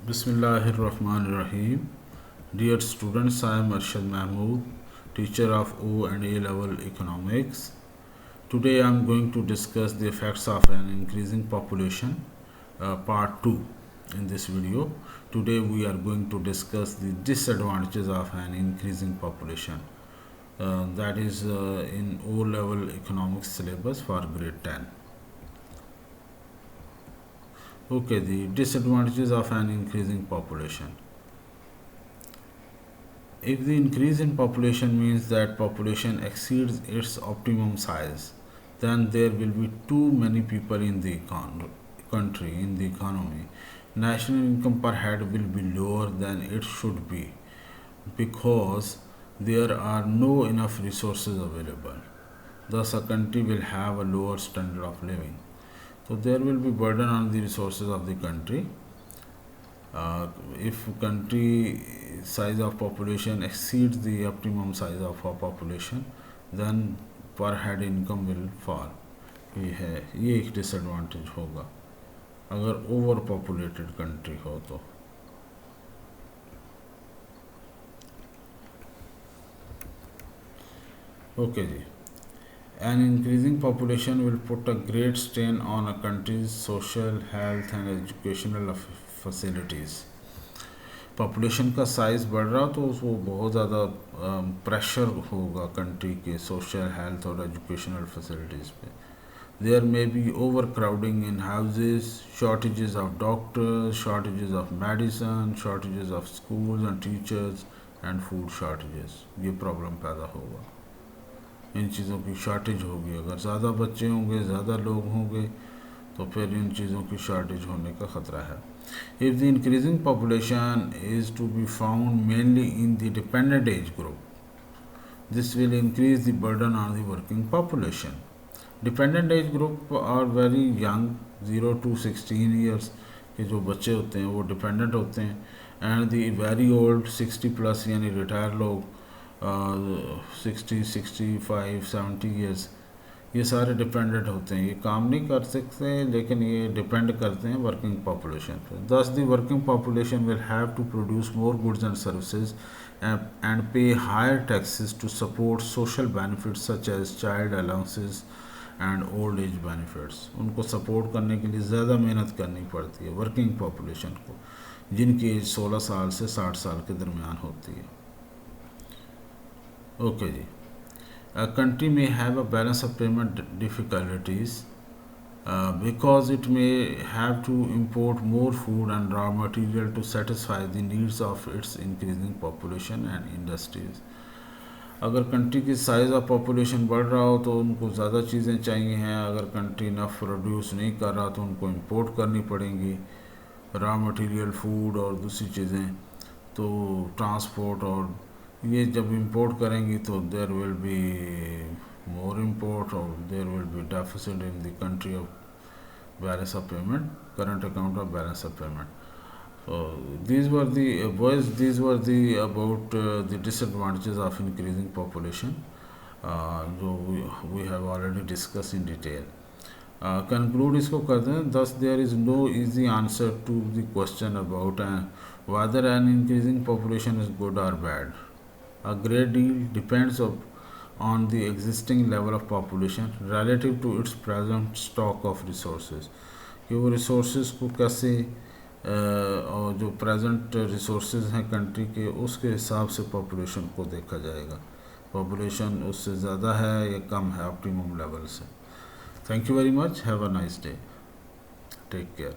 Bismillahirrahmanirrahim. Dear students, I am Arshad Mahmood, teacher of O and A level economics. Today I am going to discuss the effects of an increasing population, part 2 in this video. Today we are going to discuss the disadvantages of an increasing population. That is in O level economics syllabus for grade 10. Okay, the disadvantages of an increasing population. If the increase in population means that population exceeds its optimum size, then there will be too many people in the country, in the economy. National income per head will be lower than it should be because there are no enough resources available. Thus, a country will have a lower standard of living. So there will be burden on the resources of the country. If country size of population exceeds the optimum size of a population, then पर head income will fall. ये एक disadvantage होगा अगर over populated country हो तो। Okay जी, an increasing population will put a great strain on a country's social, health and educational facilities. Population का size बढ़ रहा तो उसको बहुत ज़्यादा प्रेशर होगा कंट्री के सोशल, हेल्थ और एजुकेशनल फैसिलिटीज़ पे। There may be overcrowding in houses, shortages of doctors, shortages of medicine, shortages of schools and teachers and food shortages. ये प्रॉब्लम पैदा होगा, इन चीज़ों की शॉर्टेज होगी। अगर ज़्यादा बच्चे होंगे, ज़्यादा लोग होंगे तो फिर इन चीज़ों की शॉर्टेज होने का ख़तरा है। If the increasing population is to be found mainly in the dependent age group, this will increase the burden on the working population. Dependent age group are very young, 0 to 16 years के जो बच्चे होते हैं वो dependent होते हैं, and the very old 60 plus यानी retire लोग 60, 65, 70 ईयर्स, ये सारे डिपेंडेंट होते हैं। ये काम नहीं कर सकते लेकिन ये डिपेंड करते हैं वर्किंग पॉपुलेशन पर। Thus the working population will have to produce more goods and services and pay higher taxes to support social benefits such as child allowances and old age benefits. उनको support करने के लिए ज़्यादा मेहनत करनी पड़ती है वर्किंग पॉपुलेशन को, जिनकी एज 16 साल से 60 साल के दरमियान होती है। ओके जी, a country may have a balance of payment difficulties because it may have to import more food and raw material to satisfy the needs of its increasing population and industries. अगर country की size of population बढ़ रहा हो तो उनको ज़्यादा चीज़ें चाहिए हैं। अगर कंट्री इनफ प्रोड्यूस नहीं कर रहा तो उनको इंपोर्ट करनी पड़ेंगी रॉ मटेरियल, फूड और दूसरी चीज़ें, तो ट्रांसपोर्ट। और ये जब इंपोर्ट करेंगी तो there will be more import और there will be deficit in the country of balance of payment, current account of balance of payment. So these were the about the disadvantages of increasing population, जो we have already discussed in detail. Conclude इसको कर दें। Thus there is no easy answer to the question about whether an increasing population is good or bad. A great deal depends on the existing level of population relative to its present stock of resources, कि वो resources को कैसे और जो present resources हैं country के उसके हिसाब से पॉपुलेशन को देखा जाएगा। पॉपुलेशन उससे ज़्यादा है या कम है ऑप्टिमम लेवल से। Thank you very much, have a nice day, take care.